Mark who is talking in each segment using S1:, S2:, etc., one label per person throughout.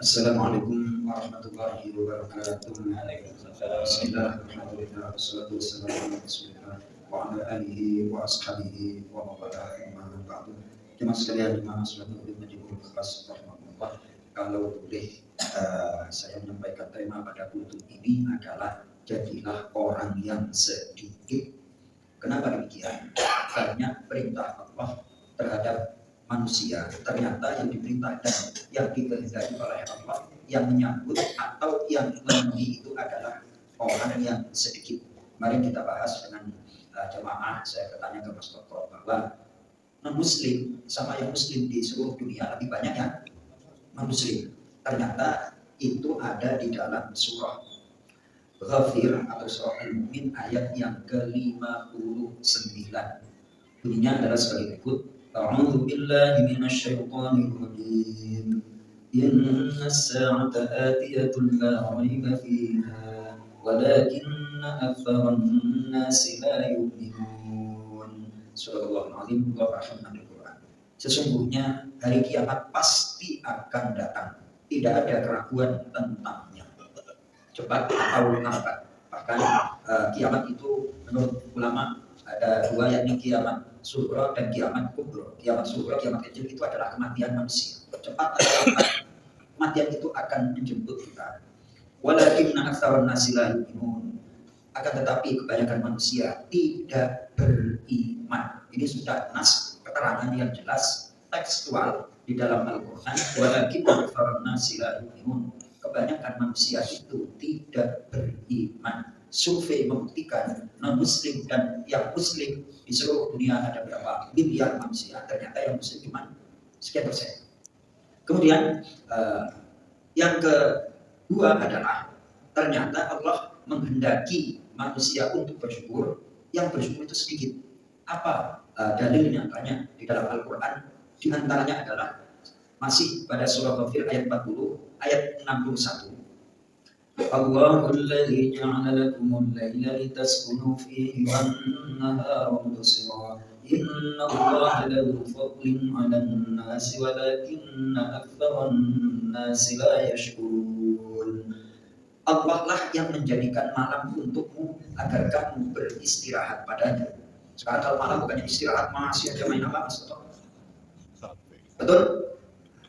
S1: Assalamualaikum warahmatullahi wabarakatuh. Bismillahirrahmanirrahim. Wassalatu wassalamu ala Rasulillah wa ala alihi wa ashabihi wa mawalah amma ba'du. Jemaah sekalian, jemaah salat Maghrib khas rahmatullah. Kalau boleh saya menyampaikan tema pada kultur ini adalah jadilah orang yang sedikit. Kenapa demikian? Karena perintah Allah terhadap manusia ternyata yang diperintah dan yang dikehendaki oleh Allah yang menyambut atau yang memenuhi itu adalah orang yang sedikit. Mari kita bahas dengan jemaah. Saya bertanya ke Mas Toto bahwa non-muslim sama yang muslim di seluruh dunia lebih banyak yang non-muslim. Ternyata itu ada di dalam surah Ghafir atau surah Al-Mu'min ayat yang ke-59. Bunyinya adalah sebagai berikut. أعوذ بالله من الشيطان الرجيم إن الساعة آتية لا ريب فيها ولكن أكثر الناس لا يؤمنون. Subhanallahul Quran. Sesungguhnya hari kiamat pasti akan datang, tidak ada keraguan tentangnya. Cepat atau lambat. Bahkan kiamat itu menurut ulama ada dua, yakni kiamat sughra dan kiamat kubra. Kiamat sughra, kiamat kecil itu adalah kematian manusia. Cepat atau lambat kematian itu akan menjemput kita. Walakinna aktsarun nasi la yu'minun. Akan tetapi kebanyakan manusia tidak beriman. Ini sudah nas, keterangan yang jelas tekstual di dalam Al-Qur'an. Walakinna aktsarun nasi la yu'minun. Kebanyakan manusia itu tidak beriman. Survei membuktikan non-muslim dan yang muslim di seluruh dunia ada berapa miliar manusia, ternyata yang muslim cuma sekian persen. Kemudian yang kedua adalah ternyata Allah menghendaki manusia untuk bersyukur, yang bersyukur itu sedikit. Apa dalilnya? Tanya di dalam Al-Quran, di antaranya adalah masih pada surah Ghafir ayat 40, ayat 61. Allahul ladzi ja'ala lakumul laila litaskunu fihi wan nahara mubsira. Inna Allaha lahu fadlun 'alan nasi walakinna aktsaran nasi la yashkurun. Allah lah yang menjadikan malam untukmu agar kamu beristirahat padanya. Sekarang kalau malam bukannya istirahat, masih aja main apa, Mas? Betul?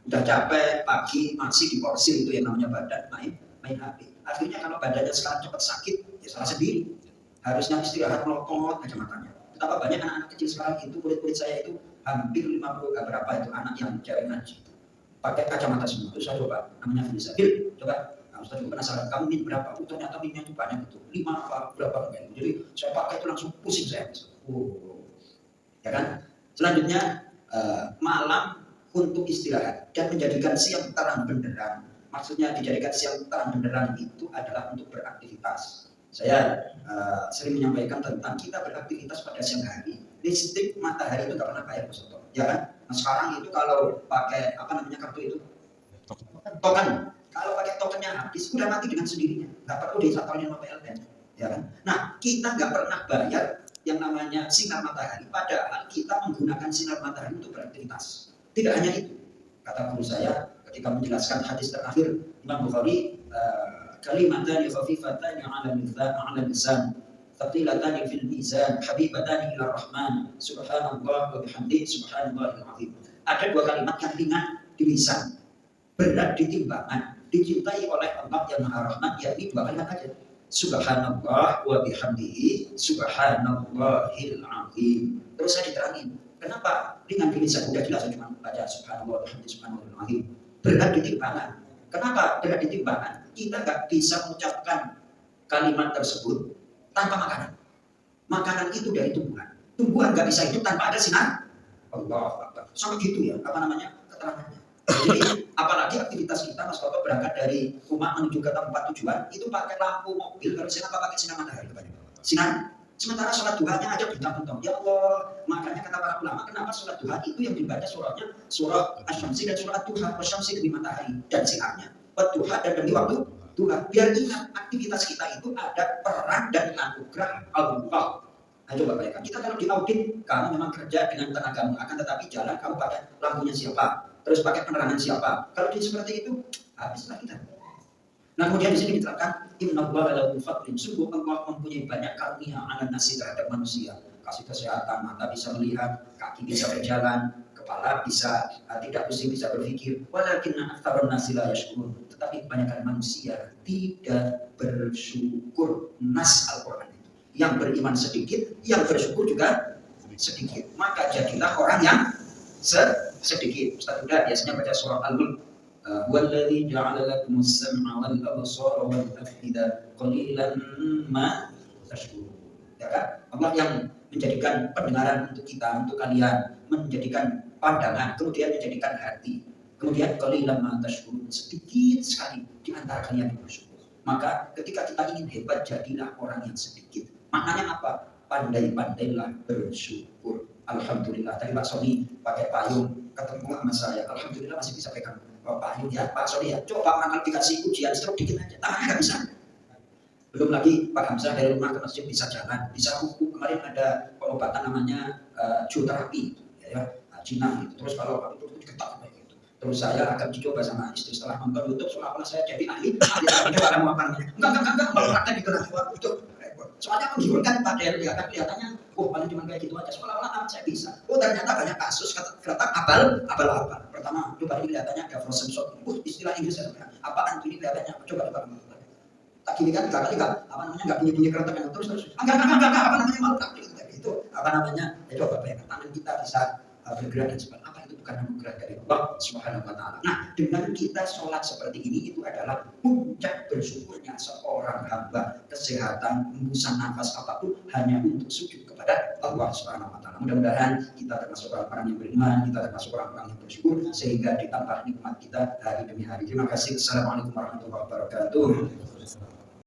S1: Udah capek pagi masih diporsir, itu yang namanya badan main HP. Akhirnya kalau badannya sekarang cepat sakit, ya salah sendiri. Harusnya istirahat, melotot aja matanya. Betapa banyak anak-anak kecil sekarang itu, kulit saya itu hampir 50 berapa itu anak yang cewek ngaji itu pakai kacamata semua. Terus saya coba, namanya Filiza, coba. Nah, Ustaz juga penasaran, kamu min berapa? Ternyata minnya itu banyak itu, 5 apa berapa enggak. Jadi saya pakai itu langsung pusing saya. Ya kan? Selanjutnya malam untuk istirahat dan menjadikan siang terang benderang. Maksudnya dijadikan siang terang benderang itu adalah untuk beraktivitas. Saya sering menyampaikan tentang kita beraktivitas pada siang hari. Listrik matahari itu nggak pernah bayar, Mas Soto. Ya kan? Nah, sekarang itu kalau pakai apa namanya kartu itu? Token. Kalau pakai tokennya habis, udah mati dengan sendirinya. Nggak perlu disatorin sama PLN. Ya kan? Nah, kita nggak pernah bayar yang namanya sinar matahari. Padahal kita menggunakan sinar matahari untuk beraktivitas. Tidak hanya itu. Kata guru saya ketika menjelaskan hadis terakhir Imam Bukhari, kalimatan khafifatan 'ala lisan thaqilatani fil mizan habibatani ila rahman subhanallah wa bihamdihi subhanallahil azim. Ada dua kalimat yang ringan di lisan, berat di timbangan, dicintai oleh Allah yang Maha Rahman, yakni dua kalimat aja. Subhanallah wa bihamdihi subhanallahil azim. Terus saya diterangin, kenapa ringan di lisan? Udah jelas, saya cuma baca subhanallah wa bihamdihi subhanallahil azim. Berat di timbangan. Kenapa berat di timbangan? Kita nggak bisa mengucapkan kalimat tersebut tanpa makanan. Makanan itu dari tumbuhan. Tumbuhan nggak bisa hidup tanpa ada sinar Allah. Sama gitu ya, apa namanya keterangannya. Jadi apalagi aktivitas kita, Mas Toto, berangkat dari rumah menuju ke tempat tujuan itu pakai lampu mobil, kalau saya pakai sinar matahari. Sinar. Sementara sholat duhanya aja bintang-bintang. Ya Allah, makanya kata para ulama, kenapa sholat duha itu yang dibaca surahnya surah Asy-Syamsi dan surah Duha, Asy-Syamsi demi matahari dan sinarnya. Duha dan demi waktu duha. Biar ingat aktivitas kita itu ada peran dan anugerah Allah. Nah, coba bayangkan, kita kalau diaudit, kamu memang kerja dengan tenagamu, akan tetapi jalan kamu pakai lampunya siapa? Terus pakai penerangan siapa? Kalau seperti itu, habislah kita. Nah kemudian di sini diterangkan innallaha lahu fadlin, sungguh Allah mempunyai banyak karunia ala nasi terhadap manusia, kasih kesehatan, mata bisa melihat, kaki bisa berjalan, kepala bisa tidak pusing, bisa berpikir. Walakinna aktsarun nasi la yashkurun, tetapi kebanyakan manusia tidak bersyukur. Nas Al-Qur'an itu, yang beriman sedikit, yang bersyukur juga sedikit, maka jadilah orang yang sedikit. Ustaz udah biasanya baca surah Al-Mulk, والذي جعل لكم السمع والأبصار والأفئدة قليلا ما تشكرون. Ya kan? Allah yang menjadikan pendengaran untuk kita, untuk kalian, menjadikan pandangan, kemudian menjadikan hati, kemudian qalilan ma tashkurun, sedikit sekali di antara kalian yang bersyukur. Maka ketika kita ingin hebat, jadilah orang yang sedikit. Maknanya apa? Pandai-pandailah bersyukur. Alhamdulillah. Tadi Pak Sony pakai payung ketemu sama saya. Alhamdulillah masih bisa pegang payung ya Pak Sony ya. Coba mana dikasih ujian stroke dikit aja, tangan nggak bisa. Belum lagi Pak Hamzah dari rumah ke masjid bisa jalan, bisa kuku. Kemarin ada pengobatan namanya zooterapi, ya, Cina gitu. Terus kalau itu diketak kayak gitu. Terus saya akan dicoba sama istri setelah nonton YouTube, seolah-olah saya jadi ahli barang apa namanya. Enggak, mau praktek di kelas itu. Soalnya menggiurkan pada kelihatannya, paling cuma kayak gitu aja. Seolah-olah saya bisa. Ternyata banyak kasus kata abal. Pertama, coba ini kelihatannya ada frozen shot. Istilah Inggris apaan ini kelihatannya? Coba. Tak gini kan, nggak bunyi keretak yang terus. Enggak, apa namanya malu takdir itu. Apa namanya? Ya coba bayangkan tangan kita bisa bergerak dan sebagainya. Apa itu bukan anugerah dari Allah Subhanahu wa taala. Nah, dengan kita sholat seperti ini itu adalah puncak bersyukurnya seorang hamba. Kesehatan, hembusan nafas apapun hanya untuk sujud kepada Allah Subhanahu wa taala. Mudah-mudahan kita termasuk orang-orang yang beriman, kita termasuk orang-orang yang bersyukur sehingga ditambah nikmat kita hari demi hari. Terima kasih. Assalamualaikum warahmatullahi wabarakatuh.